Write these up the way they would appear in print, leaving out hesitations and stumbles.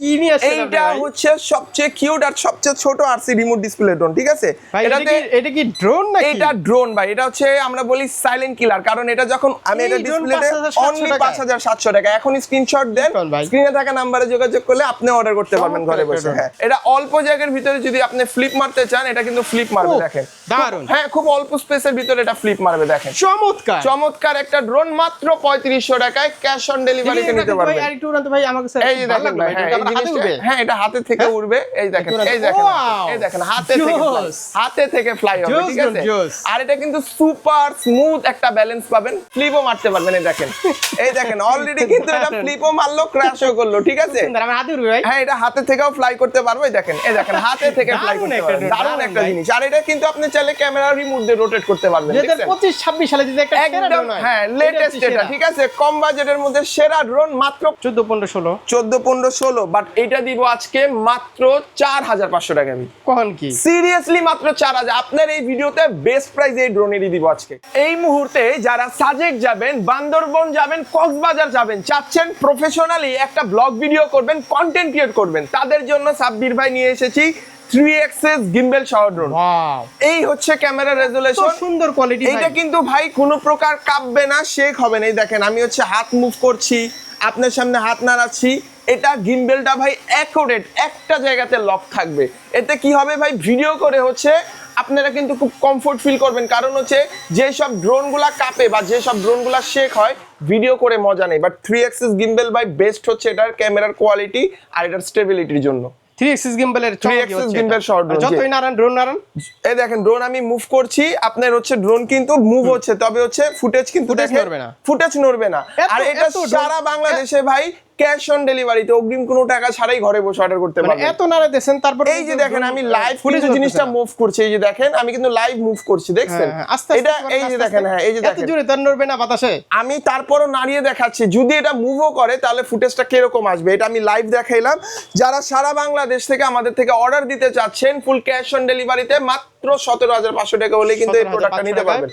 কি নিয়ে আসছেন আপনি এইটা ভাই? হচ্ছে সবচেয়ে কিউট আর সবচেয়ে ছোট আরসি রিমোট ডিসপ্লে ড্রোন, ঠিক আছে? ভাই এটা কি ড্রোন নাকি? এটা ড্রোন ভাই, এটা হচ্ছে আমরা বলি সাইলেন্ট কিলার, কারণ এটা যখন আমি এই এটা drone ডিসপ্লেতে 5,700 অনলি টাকা। 5,700 টাকা। এখন স্ক্রিনশট দেন, দেখুন ভাই। স্ক্রিনে থাকা নম্বরে যোগাযোগ করলে আপনি অর্ডার করতে পারবেন ঘরে চমৎকার বসে। drone। হ্যাঁ, এটা অল্প জায়গার ভিতরে যদি আপনি ফ্লিপ মারতে চান, এটা কিন্তু ফ্লিপ মারবে, ওহ, দেখেন। দারুণ। হ্যাঁ, খুব অল্প স্পেসের ভিতরে এটা ফ্লিপ মারবে, দেখেন। চমৎকার। চমৎকার একটা ড্রোন, মাত্র 3500 টাকায় ক্যাশ অন ডেলিভারিতে নিতে ভাই পারবেন। আরেকটু উড়ান তো ভাই, আমাকে স্যার এই যে দেখেন ভাই, হ্যাঁ, এই জিনিসটা, হ্যাঁ, এটা হাতে থেকে উড়বে, এই দেখেন, এই দেখেন, Wow! এই দেখেন, হাতে থেকে ফ্লাই হবে, Joss, ঠিক আছে? Joss। আর এটা কিন্তু সুপার স্মুথ একটা ব্যালেন্স পাবেন, ফ্লিপও মারতে পারবেন, এই দেখেন, এই দেখেন, অলরেডি কিন্তু এটা ফ্লিপও মারলো, ক্র্যাশও করলো, ঠিক আছে? সুন্দর, আমার হাতে উড়বে ভাই। হ্যাঁ, এটা হাতে থেকেও ফ্লাই করতে পারবো, এই দেখেন, এই দেখেন, হাতে থেকে ফ্লাই দারুণ করতে একটা পারবেন, drone, দারুণ দারুণ একটা ভাই। জিনিস। আর এটা কিন্তু আপনি চাইলে ক্যামেরা রিমোট দিয়ে রোটেট করতে পারবেন, দেখছেন? 2025-26 সালে যদি একটা সেরা একদম, drone হয়, হ্যাঁ, এটা লেটেস্ট হচ্ছে এটা, সেরা। ঠিক আছে? কম বাজেটের মধ্যে সেরা ড্রোন, মাত্র 14, 15, 16 14, 15, 16, বাট এটা দিব আজকে মাত্র 4,500 টাকা। আমি কখন কি? সিরিয়াসলি মাত্র 4,000। আপনার এই ভিডিওতে বেস্ট প্রাইস এই ড্রোনেরই দিব আজকে। এই মুহূর্তে যারা সাজেক যাবেন, বান্দরবন যাবেন, কক্সবাজার যাবেন, চাচ্ছেন প্রফেশনালি একটা ব্লগ ভিডিও করবেন, কন্টেন্ট ক্রিয়েট করবেন, তাদের জন্য সাব্বির ভাই নিয়ে এসেছি 3 গিম্বেল সহ ড্রোন। ওয়াও, এই হচ্ছে ক্যামেরা তো রেজোলিউশন, সুন্দর কোয়ালিটি এইটা কিন্তু ভাই কোনো প্রকার কাঁপবে না, শেক হবে না। এই দেখেন, আমি হচ্ছে হাত মুভ করছি, আপনার সামনে হাত নাড়াচ্ছি, এটা গিম্বেলটা ভাই অ্যাকুরেট একটা জায়গাতে লক থাকবে। এতে কি হবে ভাই, ভিডিও করে হচ্ছে আপনারা কিন্তু খুব কমফোর্ট ফিল করবেন, কারণ হচ্ছে যেসব ড্রোনগুলা কাঁপে বা যেসব ড্রোনগুলা শেক হয়, ভিডিও করে মজা নেই। বাট 3 গিম্বেল ভাই বেস্ট হচ্ছে এটার ক্যামেরার কোয়ালিটি আর এটার স্টেবিলিটির জন্য। 3 গিম্বলের 3 গিম্বেল সহ ড্রোন, যতই নাড়ান ড্রোন নাড়ান। এই দেখেন, ড্রোন আমি মুভ করছি, আপনার হচ্ছে ড্রোন কিন্তু মুভ হচ্ছে, তবে হচ্ছে ফুটেজ কিন্তু Footage দেখেন, নড়বে না। ফুটেজ নড়বে না। আর এটা এত সারা বাংলাদেশে ভাই ক্যাশ অন ডেলিভারিতে, অগ্রিম কোনো টাকা ছাড়াই ঘরে বসে অর্ডার করতে মানে পারবেন। এত নাড়া দেন, তারপর এই যে দেখেন, আমি লাইভ কিন্তু জিনিসটা মুভ করছি, এই যে দেখেন, আমি কিন্তু লাইভ মুভ করছি, দেখছেন? এটা এই যে দেখেন, হ্যাঁ, এই যে এত দেখেন, জোরে তো নড়বে না বাতাসে। আমি তারপরও নাড়িয়ে দেখাচ্ছি, যদি এটা মুভও করে তাহলে ফুটেজটা কিরকম আসবে, এটা আমি লাইভ দেখাইলাম। যারা সারা বাংলাদেশ থেকে আমাদের থেকে অর্ডার দিতে চাচ্ছেন ফুল ক্যাশ অন ডেলিভারিতে, মাত্র 17,500 টাকা হলে কিন্তু এই প্রোডাক্টটা নিতে পারবেন।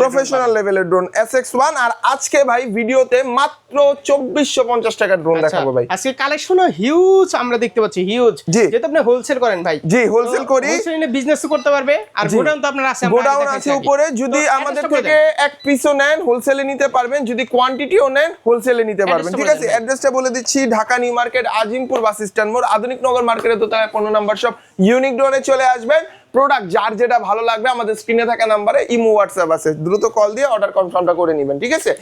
প্রফেশনাল লেভেলের ড্রোন SX1। আর আজকে ভাই ভিডিওতে মাত্র 2450 টাকার ড্রোন দেখাবো ভাই। আজকে কালেকশনও হিউজ আমরা দেখতে পাচ্ছি, হিউজ। জি। যেহেতু আপনি হোলসেল করেন ভাই। জি, হোলসেল করি, হোলসেল নিয়ে বিজনেস করতে পারবে। আর জি। গোডাউন তো আপনার আছে, আমরা গোডাউন দেখাচ্ছি আছে আগে। উপরে, যদি তো আমাদের অ্যাড্রেসটা বলে থেকে দেন। এক পিসও নেন হোলসেলে নিতে পারবেন, যদি কোয়ান্টিটিও নেন হোলসেলে নিতে পারবেন, অ্যাড্রেসটা ঠিক বলে আছে? দেন। অ্যাড্রেসটা বলে দিচ্ছি, Dhaka new market, Azimpur bus stand মোড়, আধুনিক নগর মার্কেটে দোতলায় 15 নাম্বার শপ ইউনিক ড্রোনে চলে আসবেন। প্রোডাক্ট যার যেটা ভালো লাগবে আমাদের স্ক্রিনে থাকা নাম্বারে ইমো হোয়াটসঅ্যাপ আছে, দ্রুত কল দিয়ে অর্ডার কনফার্মটা করে নেবেন, ঠিক আছে?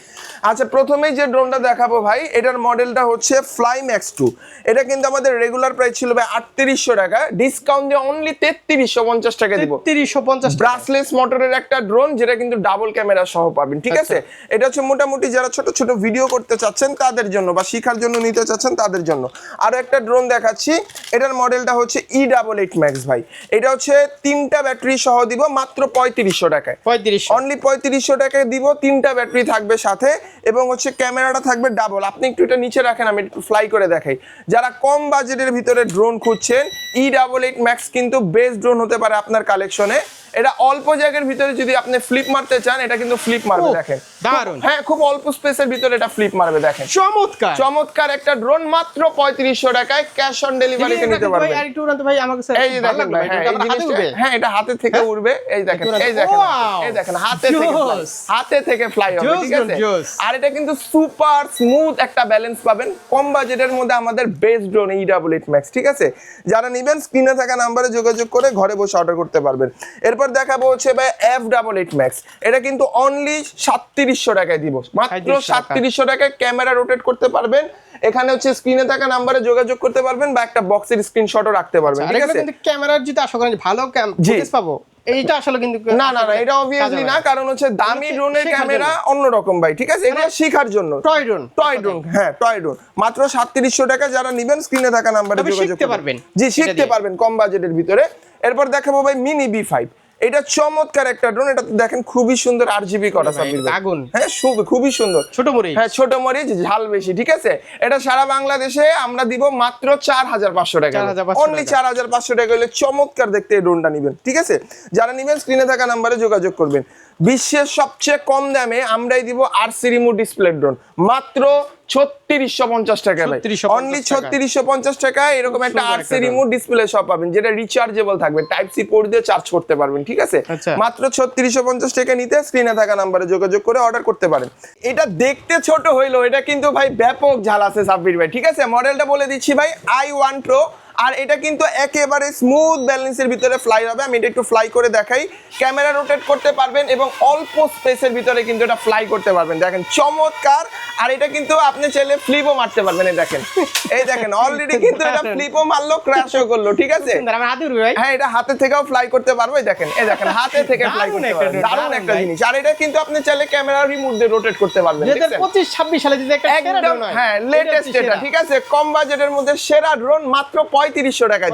আচ্ছা, প্রথমেই যে ড্রোনটা দেখাবো ভাই, এটার মডেলটা হচ্ছে ফ্লাই ম্যাক্স 2। এটা কিন্তু আমাদের রেগুলার প্রাইস ছিল ভাই 3800 টাকা, ডিসকাউন্ট দিয়ে অনলি 3350 টাকা দিব। 3350 ব্রাসলেস মোটরের একটা ড্রোন, যেটা কিন্তু ডাবল ক্যামেরা সহ পাবেন, ঠিক আছে? এটা হচ্ছে মোটামুটি যারা ছোট ছোট ভিডিও করতে চাচ্ছেন তাদের জন্য, বা শিখার জন্য নিতে চাচ্ছেন তাদের জন্য। আরো একটা ড্রোন দেখাচ্ছি, এটার মডেলটা হচ্ছে E88 ম্যাক্স ভাই। এটা হচ্ছে 3টা ব্যাটারি সহ দিব মাত্র 3500 টাকায়। 3500 অনলি 3500 টাকায় দিব, 3টা ব্যাটারি থাকবে সাথে, এবং হচ্ছে ক্যামেরাটা থাকবে ডাবল। আপনি একটু এটা নিচে রাখেন, আমি একটু ফ্লাই করে দেখাই। যারা কম বাজেটের ভিতরে ড্রোন খুঁজছেন, E88 ম্যাক্স কিন্তু বেস্ট ড্রোন হতে পারে আপনার কালেকশনে। এটা অল্প জায়গার ভিতরে যদি আপনি ফ্লিপ মারতে চান, এটা কিন্তু ফ্লিপ মারবে, দেখেন। দারুণ। হ্যাঁ, খুব অল্প স্পেসের ভিতরে এটা ফ্লিপ মারবে, দেখেন। চমৎকার। চমৎকার একটা ড্রোন, মাত্র 3500 টাকায় ক্যাশ অন ডেলিভারিতে নিতে পারবেন। আর একটু উড়ান তো ভাই, আমাকে স্যার। এই যে দেখেন ভাই, হ্যাঁ, এই জিনিসটা, হ্যাঁ, এটা হাতে থেকে উড়বে, এই দেখেন, এই দেখেন, Wow! এই দেখেন, হাতে থেকে ফ্লাই হবে, Joss, ঠিক আছে? Joss। আর এটা কিন্তু সুপার স্মুথ একটা ব্যালেন্স পাবেন, কম বাজেটের মধ্যে আমাদের বেস্ট ড্রোন E88 ম্যাক্স, ঠিক আছে? যারা নেবেন স্ক্রিনে থাকা নাম্বারে যোগাযোগ করে ঘরে বসে অর্ডার করতে পারবেন। এরপর দেখাবো হচ্ছে ভাই F88 ম্যাক্স। এটা কিন্তু অনলি 3700 টাকায় দিব, মাত্র 3700 টাকায় ক্যামেরা রোটেট করতে পারবেন। এখানে হচ্ছে স্ক্রিনে থাকা নাম্বারে যোগাযোগ করতে পারবেন, বা একটা বক্সের স্ক্রিনশটও রাখতে পারবেন, ঠিক আছে? কিন্তু ক্যামেরার যদি আশা করেন ভালো ফুটেজ পাবো, এইটা আসলে কিন্তু না, এটা অবভিয়াসলি না, কারণ হচ্ছে দামি ড্রোনের ক্যামেরা অন্যরকম ভাই, ঠিক আছে? এগুলো শেখার জন্য। টয় ড্রোন, হ্যাঁ, টয় ড্রোন, মাত্র 3700 টাকা। যারা নেবেন স্ক্রিনে থাকা নাম্বারে যোগাযোগ শিখতে পারবেন। জি, শিখতে পারবেন কম বাজেটের ভিতরে। এরপর দেখাবো ভাই মিনি B5। এটা চমৎকার একটা ড্রোন, এটা দেখেন খুবই সুন্দর RGB করা সাবির ভাই। আগুন। হ্যাঁ, খুবই সুন্দর। ছোট মরিচ। হ্যাঁ, ছোট মরিচ, ঝাল বেশি, ঠিক আছে? এটা সারা বাংলাদেশে আমরা দিব মাত্র 4500 টাকা, 4500 অনলি 4500 টাকা হলে চমৎকার দেখতে এই ড্রোনটা নেবেন, ঠিক আছে? যারা নেবেন স্ক্রিনে থাকা নাম্বারে যোগাযোগ করবেন। বিশ্বের সবচেয়ে কম দামে আমরাই দিব আরসি রিমোট ডিসপ্লে ড্রোন মাত্র 3650 টাকা ভাই, অনলি 3650 টাকায় এরকম একটা আরসি রিমোট ডিসপ্লে সব পাবেন, যেটা রিচার্জেবল থাকবে, টাইপ সি পোর্ট দিয়ে চার্জ করতে পারবেন, ঠিক আছে? মাত্র 3650 টাকা নিতে স্ক্রিনে থাকা নাম্বারে যোগাযোগ করে অর্ডার করতে পারেন। এটা দেখতে ছোট হইলো, এটা কিন্তু ভাই ব্যাপক ঝাল আছে সাব্বির ভাই, ঠিক আছে? মডেলটা বলে দিচ্ছি ভাই, i1 Pro, আর এটা কিন্তু একেবারে স্মুথ ব্যালেন্সের ভিতরে ফ্লাই হবে। আমি এটা একটু ফ্লাই করে দেখাই, ক্যামেরা রোটেট করতে পারবেন এবং অল্প স্পেসের ভিতরে কিন্তু এটা ফ্লাই করতে পারবেন, দেখেন চমৎকার। আর এটা কিন্তু আপনি চাইলে ফ্লিপও মারতে পারবেন, এই দেখেন, এই দেখেন অলরেডি কিন্তু এটা ফ্লিপও মারলো, ক্র্যাশও করলো, ঠিক আছে? হ্যাঁ, এটা হাতে থেকেও ফ্লাই করতে পারবো, এই দেখেন, এই দেখেন হাতে থেকে ফ্লাই করতে পারবেন, দারুণ একটা জিনিস। আর এটা কিন্তু আপনি চাইলে ক্যামেরা রিমোট দিয়ে রোটেট করতে পারবেন, 2025-26 সালে যদি একটা একদম, হ্যাঁ লেটেস্ট এটা, ঠিক আছে? কম বাজেটের মধ্যে সেরা ড্রোন মাত্র 3500 টাকায়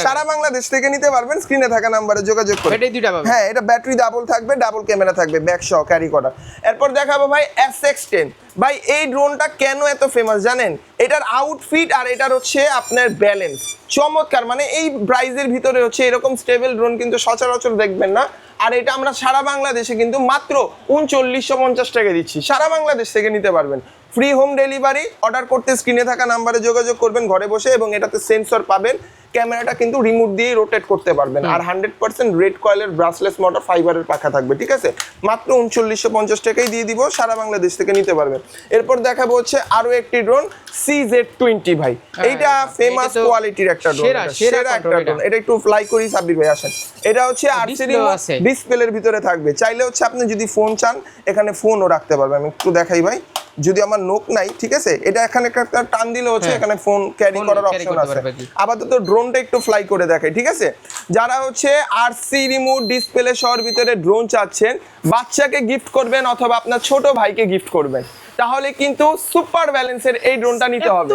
সারা বাংলাদেশ থেকে নিতে পারবেন, স্ক্রিনে থাকা নম্বরে যোগাযোগ করে। এটাই দুইটা পাবেন। হ্যাঁ, এটা ব্যাটারি ডাবল থাকবে, ডাবল ক্যামেরা থাকবে, ব্যাক সহ ক্যারি করা। এরপর দেখাবো ভাই SX10। ভাই এই ড্রোনটা কেন এত ফেমাস জানেন? এটার আউটফিট আর এটার হচ্ছে আপনার ব্যালেন্স চমৎকার, মানে এই প্রাইজের ভিতরে হচ্ছে এরকম স্টেবল ড্রোন কিন্তু সচরাচর দেখবেন না। আর এটা আমরা সারা বাংলাদেশে কিন্তু মাত্র 3950 টাকা দিচ্ছি, সারা বাংলাদেশ থেকে নিতে পারবেন, ফ্রি হোম ডেলিভারি। অর্ডার করতে স্ক্রিনে থাকা নাম্বারে যোগাযোগ করবেন ঘরে বসে, এবং এটাতে সেন্সর পাবেন, ক্যামেরাটা কিন্তু রিমোট দিয়ে রোটেট করতে পারবেন, আর 100% রেড কয়েলের ব্রাসলেস মোটর ফাইবারের পাখা থাকবে, ঠিক আছে? মাত্র 3950 টাকাই দিয়ে দিব, সারা বাংলাদেশ থেকে নিতে পারবেন। এরপর দেখাবো হচ্ছে আরো একটি ড্রোন CZ20 ভাই, এইটা ফেমাস কোয়ালিটির একটা ড্রোন, সেরা একটা ড্রোন। এটা একটু ফ্লাই করি সাব্বির ভাই, আসেন। এটা হচ্ছে আরসি রিমোট ডিসপ্লের ভিতরে থাকবে, চাইলে হচ্ছে আপনি যদি ফোন চান এখানে ফোনও রাখতে পারবেন। আমি একটু দেখাই ভাই, যদি আমার নোক নাই, ঠিক আছে? এটা এখানে একটা টান দিলে হচ্ছে এখানে ফোন ক্যারি করার অপশন আছে। আপাতত ড্রোনটা একটু ফ্লাই করে দেখাই, ঠিক আছে? যারা হচ্ছে আরসি রিমোট ডিসপ্লে সহর ভিতরে ড্রোন চাচ্ছেন, বাচ্চাকে গিফট করবেন অথবা আপনার ছোট ভাইকে গিফট করবেন, তাহলে কিন্তু সুপার ব্যালেন্সের এই ড্রোনটা নিতে হবে।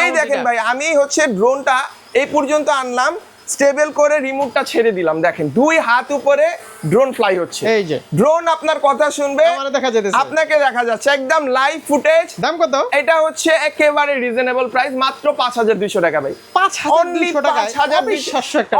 এই দেখেন ভাই, আমি হচ্ছে ড্রোনটা এই পর্যন্ত আনলাম, স্টেবল করে রিমোটটা ছেড়ে দিলাম, দেখেন 2 হাত উপরে ড্রোন ফ্লাই হচ্ছে। এই যে ড্রোন আপনার কথা শুনবে, দেখা যাচ্ছে, আপনাকে দেখা যাচ্ছে, একদম লাইভ ফুটেজ। দাম কত? এটা হচ্ছে একেবারে রিজনেবল প্রাইস, মাত্র 5200 টাকা ভাই, 5200 টাকা,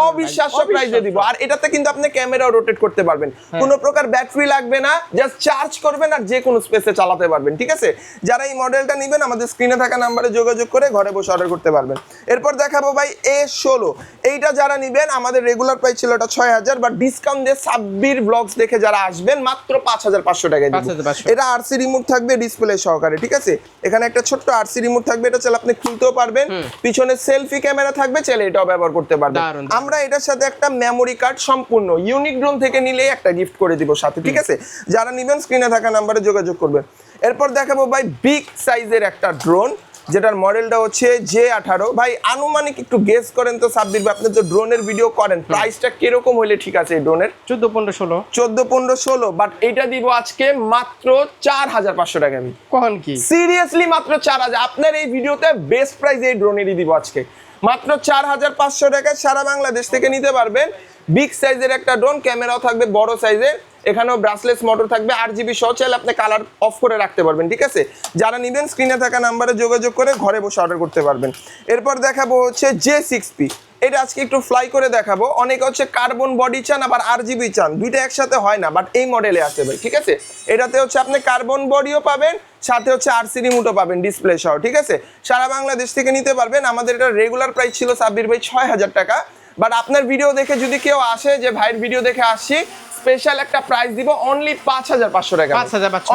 অবিশ্বাস্য প্রাইসে দিব। আর এটাতে কিন্তু আপনি ক্যামেরাও রোটেট করতে পারবেন, কোনো প্রকার ব্যাটারি লাগবে না, জাস্ট চার্জ করবেন আর যে কোনো স্পেসে চালাতে পারবেন, ঠিক আছে? যারা এই মডেলটা নেবেন আমাদের স্ক্রিনে থাকা নাম্বারে যোগাযোগ করে ঘরে বসে অর্ডার করতে পারবেন। এরপর দেখাবো ভাই A16। এইটা যারা নিবেন, আমাদের রেগুলার প্রাইস ছিল এটা 6000, বাট ডিসকাউন্ট দিয়ে সাব্বির ব্লগস দেখে যারা আসবেন মাত্র 5500 টাকায় দিব। এটা আরসি রিমোট থাকবে ডিসপ্লে সহকারে, ঠিক আছে? এখানে একটা ছোট্ট আরসি রিমোট থাকবে, এটা চাইলে আপনি খুলতেও পারবেন, পিছনে সেলফি ক্যামেরা থাকবে, চাইলে এটাও ব্যবহার করতে পারবেন। আমরা এটার সাথে একটা মেমোরি কার্ড সম্পূর্ণ ইউনিক ড্রোন থেকে নিলে একটা গিফট করে দিব সাথে, ঠিক আছে? যারা নিবেন স্ক্রিনে থাকা নাম্বারে যোগাযোগ করবেন। এরপর দেখাবো ভাই বিগ সাইজের একটা ড্রোন, যেটার মডেলটা হচ্ছে J18। ভাই আনুমানিক একটু গেস করেন তো সাব্বির ভাই, আপনি তো ড্রোনের ভিডিও করেন, প্রাইসটা কিরকম হইলে ঠিক আছে এই ড্রোনের? 14-15-16, বাট এটা দিব আজকে মাত্র 4500 টাকা। আমি কখন কি সিরিয়াসলি মাত্র 4000, আপনার এই ভিডিওতে বেস্ট প্রাইস এই ড্রোনেরই দিব আজকে, মাত্র 4500 টাকায় সারা বাংলাদেশ থেকে নিতে পারবেন। বিগ সাইজের একটা ড্রোন, ক্যামেরাও থাকবে বড় সাইজের, এখানেও ব্রাসলেস মোটর থাকবে, 8GB সহ, চাইলে আপনি কালার অফ করে রাখতে পারবেন, ঠিক আছে? যারা নেবেন স্ক্রিনে থাকা নাম্বারে যোগাযোগ করে ঘরে বসে অর্ডার করতে পারবেন। এরপর দেখাবো হচ্ছে J6P। এটা আজকে একটু ফ্লাই করে দেখাবো। অনেকে হচ্ছে কার্বন বডি চান, আবার RGB চান, দুইটা একসাথে হয় না, বাট এই মডেলে আছে ভাই, ঠিক আছে? এটাতে হচ্ছে আপনি কার্বন বডিও পাবেন, সাথে হচ্ছে আরসি রিমোটও পাবেন ডিসপ্লে সহ, ঠিক আছে? সারা বাংলাদেশ থেকে নিতে পারবেন। আমাদের এটা রেগুলার প্রাইস ছিল সাব্বির ভাই 6000 টাকা, বাট আপনার ভিডিও দেখে যদি কেউ আসে যে ভাইয়ের ভিডিও দেখে আসছি, স্পেশাল একটা প্রাইস দিব, অনলি 5500 টাকা,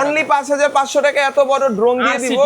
অনলি 5500 টাকা এত বড় ড্রোন দিয়ে দিব,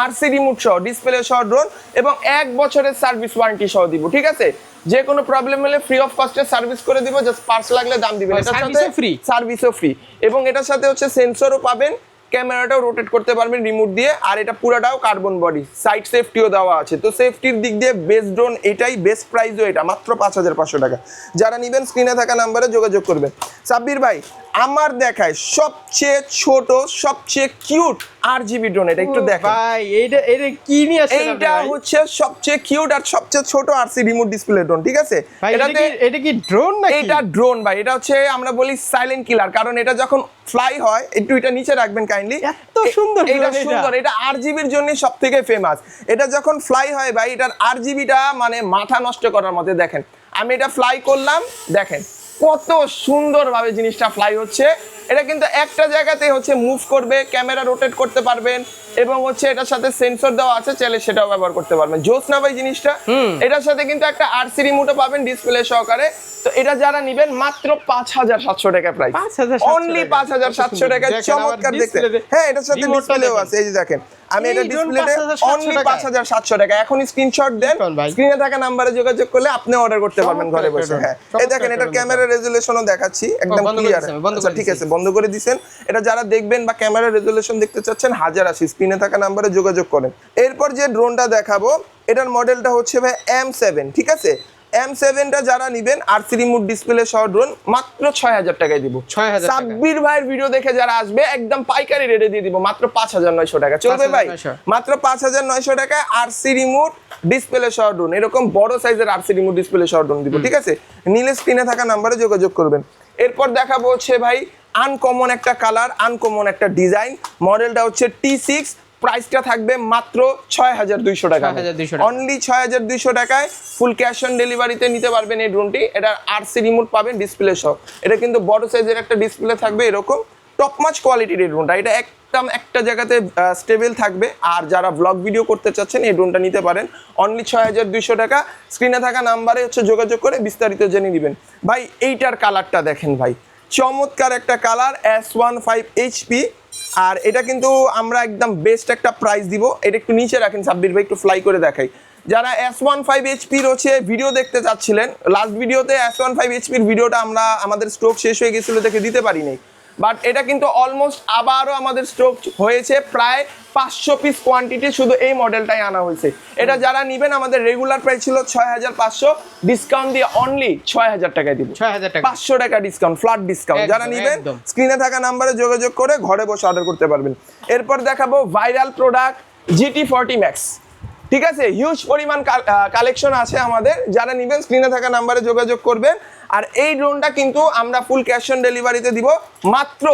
আরসি রিমোট সহ ডিসপ্লে সহ ড্রোন, এবং 1 বছরের সার্ভিস ওয়ারেন্টি সহ দিব, ঠিক আছে? যে কোনো প্রবলেম হলে ফ্রি অফ কস্টে সার্ভিস করে দিব, জাস্ট পার্টস লাগলে দাম দিবেন, এটার সাথে সার্ভিসও ফ্রি, এবং এটার সাথে হচ্ছে সেন্সরও পাবেন, ক্যামেরাটাও রোটেট করতে পারবেন রিমোট দিয়ে, আর এটা পুরাটাও কার্বন বডি, সাইড সেফটিও দেওয়া আছে। তো সেফটির দিক দিয়ে বেস্ট ড্রোন এটাই, বেস্ট প্রাইসও এটা, মাত্র 5500 টাকা। যারা নিবেন স্ক্রিনে থাকা নাম্বারে যোগাযোগ করবেন। সাব্বির ভাই আমার দেখায় সবচেয়ে ছোট সবচেয়ে কিউট RGB ড্রোন, এটা একটু দেখেন ভাই, এটা কি নিয়ে আসছে? এইটা হচ্ছে সবচেয়ে কিউট আর সবচেয়ে ছোট আরসি রিমোট ডিসপ্লে ড্রোন, ঠিক আছে? এটা কি ড্রোন নাকি? এটা ড্রোন ভাই, এটা হচ্ছে আমরা বলি সাইলেন্ট কিলার, কারণ এটা যখন ফ্লাই হয়, একটু এটা নিচে রাখবেন কাইন্ডলি, এত সুন্দর এটা সুন্দর, এটা RGBর জন্য সবথেকে ফেমাস। এটা যখন ফ্লাই হয় ভাই, এটার RGBটা মানে মাথা নষ্ট করার মতো। দেখেন আমি এটা ফ্লাই করলাম, দেখেন কত সুন্দরভাবে জিনিসটা ফ্লাই হচ্ছে, এটা কিন্তু একটা জায়গাতে হচ্ছে মুভ করবে, ক্যামেরা রোটেট করতে পারবেন এবং হচ্ছে এটার সাথে সেন্সর দেওয়া আছে, চাইলে সেটাও ব্যবহার করতে পারবেন। জোস না ভাই জিনিসটা? এটার সাথে কিন্তু একটা আরসি রিমোটও পাবেন ডিসপ্লে সহকারে। তো এটা যারা নিবেন মাত্র 5700 টাকা প্রাইস, অনলি 5700 টাকা। চমৎকার দেখতে। হ্যাঁ, এটার সাথে ডিসপ্লেও আছে, এই যে দেখেন আমি এটা ডিসপ্লেতে অনলি 5700 টাকা। এখন স্ক্রিনশট দেন, স্ক্রিনে থাকা নম্বরে যোগাযোগ করলে আপনি অর্ডার করতে পারবেন ঘরে বসে। হ্যাঁ, এই দেখেন এটার ক্যামেরা রেজোলিউশনও দেখাচ্ছি, একদম ক্লিয়ার। আচ্ছা ঠিক আছে, বন্ধ করে দিবেন। এটা যারা দেখবেন বা ক্যামেরা রেজোলিউশন দেখতে চাচ্ছেন 1080, স্ক্রিনে থাকা নম্বরে যোগাযোগ করেন। এরপর যে ড্রোনটা দেখাবো এটার মডেলটা হচ্ছে ভাই M7, ঠিক আছে? M7টা যারা নিবেন আরসি রিমোট ডিসপ্লে সহ ড্রোন মাত্র 6000 টাকায় দিব। সাব্বির ভাইয়ের ভিডিও দেখে যারা আসবে একদম পাইকারি রেটে দিয়ে দিব মাত্র 5900 টাকা। চলবে ভাই? মাত্র 5900 টাকায় আরসি রিমোট ডিসপ্লে সহ ড্রোন, এরকম বড় সাইজের আরসি রিমোট ডিসপ্লে সহ ড্রোন দিব, ঠিক আছে? নিলে স্ক্রিনে থাকা নম্বরে যোগাযোগ করবেন। এরপর দেখাবো হচ্ছে ভাই আনকমন একটা কালার, আনকমন একটা ডিজাইন, মডেলটা হচ্ছে T6, প্রাইসটা থাকবে মাত্র 6200 টাকা, অনলি 6200 টাকায় ফুল ক্যাশ অন ডেলিভারিতে নিতে পারবেন এই ড্রোনটি। এটা আরসি রিমোট পাবেন ডিসপ্লে সহ, এটা কিন্তু বড় সাইজের একটা ডিসপ্লে থাকবে, এরকম টপ মাচ কোয়ালিটির এই ড্রোনটা। এটা একদম একটা জায়গাতে স্টেবল থাকবে। আর যারা ব্লগ ভিডিও করতে চাচ্ছেন এই ড্রোনটা নিতে পারেন অনলি 6200 টাকা। স্ক্রিনে থাকা নাম্বারে হচ্ছে যোগাযোগ করে বিস্তারিত জেনে নেবেন। ভাই এইটার কালারটা দেখেন ভাই, চমৎকার একটা কালার, S15 HP। আর এটা কিন্তু আমরা একদম বেস্ট একটা প্রাইস দিব। এটা একটু নিচে রাখেন সাব্বির ভাই, একটু ফ্লাই করে দেখাই। যারা S15 HP হচ্ছে ভিডিও দেখতে চাচ্ছিলেন, লাস্ট ভিডিওতে S15 HP ভিডিওটা আমরা আমাদের স্টক শেষ হয়ে গেছিল দেখে দিতে পারিনি, বাট এটা কিন্তু অলমোস্ট আবারও আমাদের স্টক হয়েছে, প্রায় 500 পিস কোয়ান্টিটি শুধু এই মডেলটাই আনা হয়েছে। এটা যারা নেবেন আমাদের রেগুলার প্রাইস ছিল 6500, ডিসকাউন্ট দিয়ে অনলি 6000 টাকায় দিব। 500 টাকা ডিসকাউন্ট, ফ্ল্যাট ডিসকাউন্ট। যারা নেবেন স্ক্রিনে থাকা নম্বরে যোগাযোগ করে ঘরে বসে অর্ডার করতে পারবেন। এরপর দেখাবো ভাইরাল প্রোডাক্ট GT40 Max, ঠিক আছে? হিউজ পরিমাণ কালেকশন আছে আমাদের, যারা নেবেন স্ক্রিনে থাকা নম্বরে যোগাযোগ করবেন। আর এই ড্রোনটা কিন্তু আমরা ফুল ক্যাশ অন ডেলিভারিতে দিব মাত্র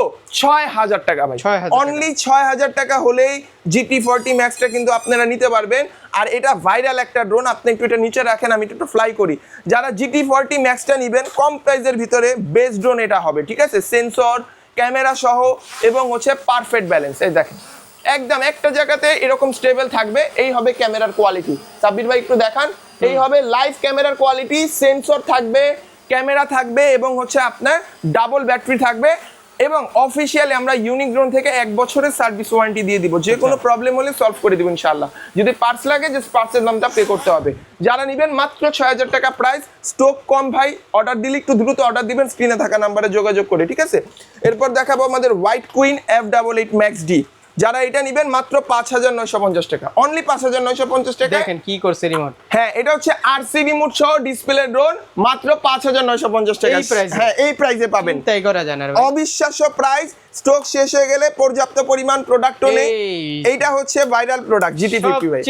6000 টাকা ভাই, অনলি 6000 টাকা হলেই GT40 Maxটা কিন্তু আপনারা নিতে পারবেন। আর এটা ভাইরাল একটা ড্রোন, আপনি একটু এটা নিচে রাখেন, আমি একটু ফ্লাই করি। যারা GT40 Maxটা নেবেন কম প্রাইসের ভিতরে বেস্ট ড্রোন এটা হবে, ঠিক আছে? সেন্সর, ক্যামেরা সহ এবং হচ্ছে পারফেক্ট ব্যালেন্স। এই দেখেন একদম একটা জায়গাতে এরকম স্টেবল থাকবে, এই হবে ক্যামেরার কোয়ালিটি। সাব্বির ভাই একটু দেখান, এই হবে লাইভ ক্যামেরার কোয়ালিটি, সেন্সর থাকবে, ক্যামেরা থাকবে এবং হচ্ছে আপনার ডাবল ব্যাটারি থাকবে। এবং অফিসিয়ালি আমরা ইউনিক ড্রোন থেকে 1 বছরের সার্ভিস ওয়ারেন্টি দিয়ে দিব, যে কোনো প্রবলেম হলে সলভ করে দিব ইনশাআল্লাহ। যদি পার্টস লাগে জাস্ট পার্টসের দামটা পে করতে হবে। যারা নেবেন মাত্র 6000 টাকা প্রাইস, স্টক কম ভাই, অর্ডার দিলে একটু দ্রুত অর্ডার দিবেন স্ক্রিনে থাকা নাম্বারে যোগাযোগ করে, ঠিক আছে? এরপর দেখাবো আমাদের white queen F88 Max D, যারা এটা নেবেন মাত্র 5950 টাকা, অনলি 5950 টাকা। দেখেন কি করছে রিমোট। হ্যাঁ, এটা হচ্ছে আরসি রিমোট সহ ডিসপ্লে ড্রোন, মাত্র 5950 টাকা। হ্যাঁ, এই প্রাইসে পাবেন, তাই করা যায় না ভাই, অবিশ্বাস্য প্রাইস। স্টক শেষ হয়ে গেলে পর্যাপ্ত পরিমাণ প্রোডাক্টও নেই। এইটা হচ্ছে ভাইরাল প্রোডাক্ট GT50 ভাই,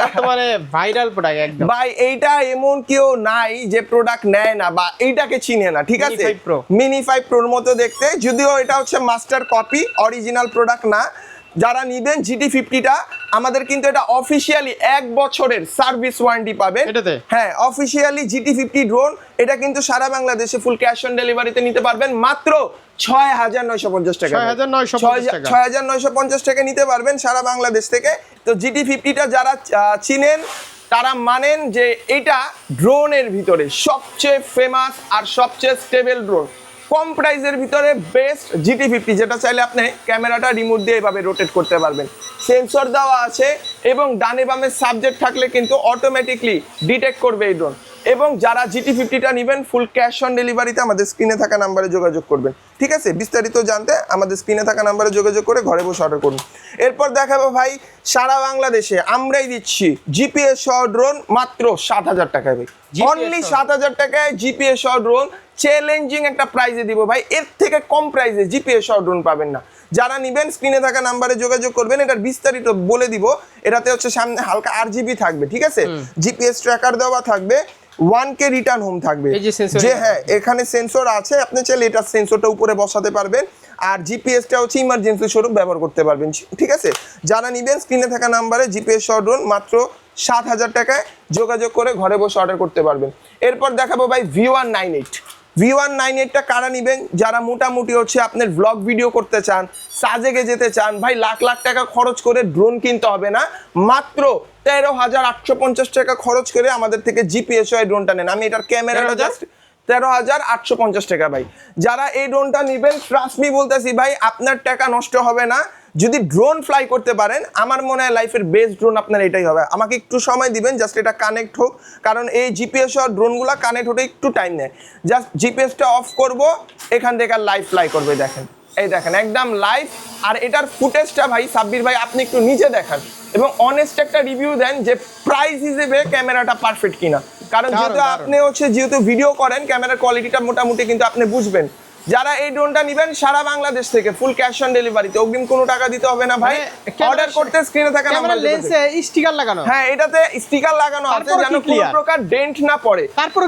বর্তমানে ভাইরাল প্রোডাক্ট একদম ভাই। এইটা এমন কেউ নাই যে প্রোডাক্ট নেয় না বা এইটাকে চিনে না, ঠিক আছে? মিনি 5 প্রোর মতো দেখতে, যদিও এটা হচ্ছে মাস্টার কপি, অরিজিনাল প্রোডাক্ট না। যারা নিবেন GT50টা, আমাদের কিন্তু এটা অফিসিয়ালি 1 বছরের সার্ভিস ওয়ারেন্টি পাবেন। হ্যাঁ, অফিসিয়ালি GT50 ড্রোন, এটা কিন্তু সারা বাংলাদেশে ফুল ক্যাশ অন ডেলিভারিতে নিতে পারবেন মাত্র 6950 টাকা। 6950 টাকা নিতে পারবেন সারা বাংলাদেশ থেকে। তো GT50টা যারা চিনেন তারা মানেন যে এটা ড্রোনের ভিতরে সবচেয়ে ফেমাস আর সবচেয়ে স্টেবল ড্রোন, কম প্রাইসের ভিতরে বেস্ট GT50, যেটা চাইলে আপনি ক্যামেরাটা রিমোট দিয়ে এভাবে রোটেট করতে পারবেন। সেন্সর দেওয়া আছে এবং ডানে বামে সাবজেক্ট থাকলে কিন্তু অটোমেটিকলি ডিটেক্ট করবে এই ড্রোন। এবং যারা GT50টা নেবেন ফুল ক্যাশ অন ডেলিভারিতে আমাদের স্ক্রিনে থাকা নাম্বারে যোগাযোগ করবেন, ঠিক আছে? বিস্তারিত জানতে আমাদের স্ক্রিনে থাকা নাম্বারে যোগাযোগ করে ঘরে বসে অর্ডার করুন। এরপর দেখাবো ভাই সারা বাংলাদেশে আমরাই দিচ্ছি জিপিএস সহ ড্রোন মাত্র 7000 টাকায় ভাই, অনলি 7000 টাকায় জিপিএস সহ ড্রোন। চ্যালেঞ্জিং একটা প্রাইজে দিব ভাই, এর থেকে কম প্রাইজে জিপিএস সহ ড্রোন পাবেন না। যারা নেবেন স্ক্রিনে থাকা নাম্বারে যোগাযোগ করবেন। এটার বিস্তারিত বলে দিব, এটাতে হচ্ছে সামনে হালকা RGB থাকবে, ঠিক আছে? জিপিএস ট্র্যাকার দেওয়া থাকবে, 1K রিটার্ন হোম থাকবে, যে হ্যাঁ এখানে সেন্সর আছে, আপনি চাইলে এটা সেন্সরটা উপরে বসাতে পারবেন। আর জিপিএসটা হচ্ছে ইমার্জেন্সি স্বরূপ ব্যবহার করতে পারবেন, ঠিক আছে? যারা নেবেন স্ক্রিনে থাকা নাম্বারে জিপিএস সহ ড্রোন মাত্র 7000 টাকায় যোগাযোগ করে ঘরে বসে অর্ডার করতে পারবেন। এরপর দেখাবো ভাই V198, V198টা কারা নেবেন? যারা মোটামুটি হচ্ছে আপনার ব্লগ ভিডিও করতে চান, সাজেকে যেতে চান, ভাই লাখ লাখ টাকা খরচ করে ড্রোন কিনতে হবে না, মাত্র 13,850 টাকা খরচ করে আমাদের থেকে GPSY ড্রোনটা নেন। আমি এটার ক্যামেরাটা জাস্ট 13,850 টাকা ভাই। যারা এই ড্রোনটা নেবেন, ট্রাস্ট মি বলতেছি ভাই, আপনার টাকা নষ্ট হবে না। যদি ড্রোন ফ্লাই করতে পারেন, আমার মনে হয় লাইফের বেস্ট ড্রোন আপনার এটাই হবে। আমাকে একটু সময় দিবেন, জাস্ট এটা কানেক্ট হোক, কারণ এই জিপিএস সহ ড্রোনগুলো কানেক্ট হতে একটু টাইম নেয়। জাস্ট জিপিএসটা অফ করব, এখান থেকে লাইভ ফ্লাই করবে। দেখেন, এই দেখেন একদম লাইভ। আর এটার ফুটেজটা ভাই সাব্বির ভাই আপনি একটু নিজে দেখান এবং অনেস্ট একটা রিভিউ দেন যে প্রাইস হিসেবে ক্যামেরাটা পারফেক্ট কিনা। কারণ যেহেতু আপনি হচ্ছে যেহেতু ভিডিও করেন, ক্যামেরার কোয়ালিটিটা মোটামুটি কিন্তু আপনি বুঝবেন। যারা এই ড্রোনটা নেবেন সারা বাংলাদেশ থেকে ফুল ক্যাশ অন ডেলিভারিতে, অগ্রিম কোনো টাকা দিতে হবে না ভাই। অর্ডার করতে স্ক্রিনে থাকা নাম্বার, লেন্সে স্টিকার লাগানো, হ্যাঁ এটাতে স্টিকার লাগানো আছে যেন কোনো প্রকার ডেন্ট না পড়ে। তারপরও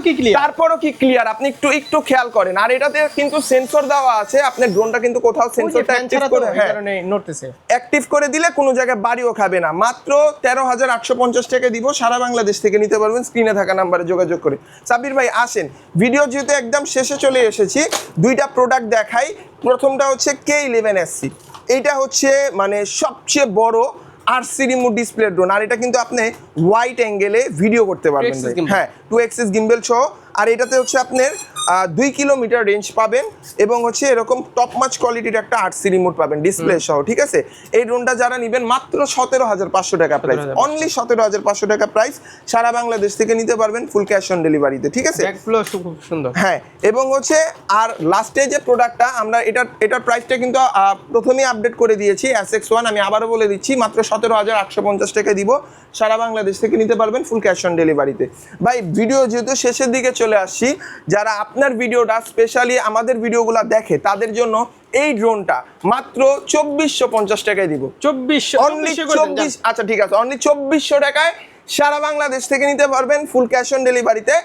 কি ক্লিয়ার, আপনি একটু খেয়াল করেন। আর এটাতে কিন্তু সেন্সর দেওয়া আছে, আপনি ড্রোনটা কিন্তু কোথাও সেন্সরটা অ্যাক্টিভ করে, হ্যাঁ নড়তেছে, অ্যাক্টিভ করে দিলে কোনো জায়গায় বাড়িও খাবে না। মাত্র 13,850 টাকা দিব, সারা বাংলাদেশ থেকে নিতে পারবেন স্ক্রিনে থাকা নাম্বারে যোগাযোগ করে। সাব্বির ভাই আসেন, ভিডিও যেহেতু একদম শেষে চলে এসেছি, দুইটা প্রোডাক্ট দেখাই। প্রথমটা হচ্ছে K11SC, এইটা হচ্ছে মানে সবচেয়ে বড় RC রিমোট ডিসপ্লে ড্রোন। আর এটা কিন্তু আপনি ওয়াইড অ্যাঙ্গেলে ভিডিও করতে পারবেন, হ্যাঁ 2 অ্যাক্সিস গিম্বল সহ। আর এটাতে হচ্ছে আপনার 2 কিলোমিটার রেঞ্জ পাবেন এবং হচ্ছে এরকম টপ মাচ কোয়ালিটির একটা RC রিমোট পাবেন ডিসপ্লে সহ, ঠিক আছে। এই ড্রোনটা যারা নেবেন মাত্র 17,500 টাকা প্রাইস, অনলি 17,500 টাকা প্রাইস, সারা বাংলাদেশ থেকে নিতে পারবেন ফুল ক্যাশ অন ডেলিভারিতে, ঠিক আছে। খুব সুন্দর, হ্যাঁ। এবং হচ্ছে আর লাস্টে যে প্রোডাক্টটা আমরা এটার প্রাইসটা কিন্তু প্রথমেই আপডেট করে দিয়েছি, SX1, আমি আবারও বলে দিচ্ছি মাত্র 17,850 টাকা দিব, সারা বাংলাদেশ থেকে নিতে পারবেন ফুল ক্যাশ অন ডেলিভারিতে। ভাই ভিডিও যেহেতু শেষের দিকে চলে আসছি, যারা আপনার ভিডিওটা স্পেশালি আমাদের ভিডিওগুলো দেখে তাদের জন্য এই ড্রোনটা মাত্র 2,450 টাকায় দিব। 24, আচ্ছা ঠিক আছে, অনলি 2,400 টাকায় সারা বাংলাদেশ থেকে নিতে পারবেন ফুল ক্যাশ অন ডেলিভারিতে,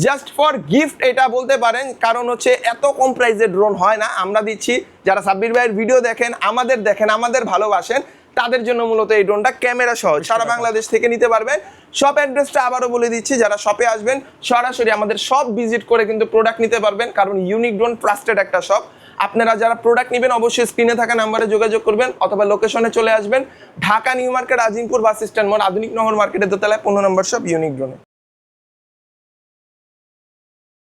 জাস্ট ফর গিফট এটা বলতে পারেন। কারণ হচ্ছে এত কম প্রাইসের ড্রোন হয় না, আমরা দিচ্ছি। যারা সাব্বির ভাইয়ের ভিডিও দেখেন, আমাদের ভালোবাসেন, তাদের জন্য মূলত এই ড্রোনটা ক্যামেরা সহ সারা বাংলাদেশ থেকে নিতে পারবেন। শপ অ্যাড্রেসটা আবারও বলে দিচ্ছি, যারা শপে আসবেন সরাসরি আমাদের শপ ভিজিট করে কিন্তু প্রোডাক্ট নিতে পারবেন, কারণ ইউনিক ড্রোন ট্রাস্টেড একটা শপ। আপনারা যারা প্রোডাক্ট নেবেন অবশ্যই স্ক্রিনে থাকা নাম্বারে যোগাযোগ করবেন অথবা লোকেশনে চলে আসবেন। Dhaka new market, Azimpur bus stand মোড়, আধুনিক নগর মার্কেটের দোতলায় 15 নম্বর শপ ইউনিক ড্রোনে।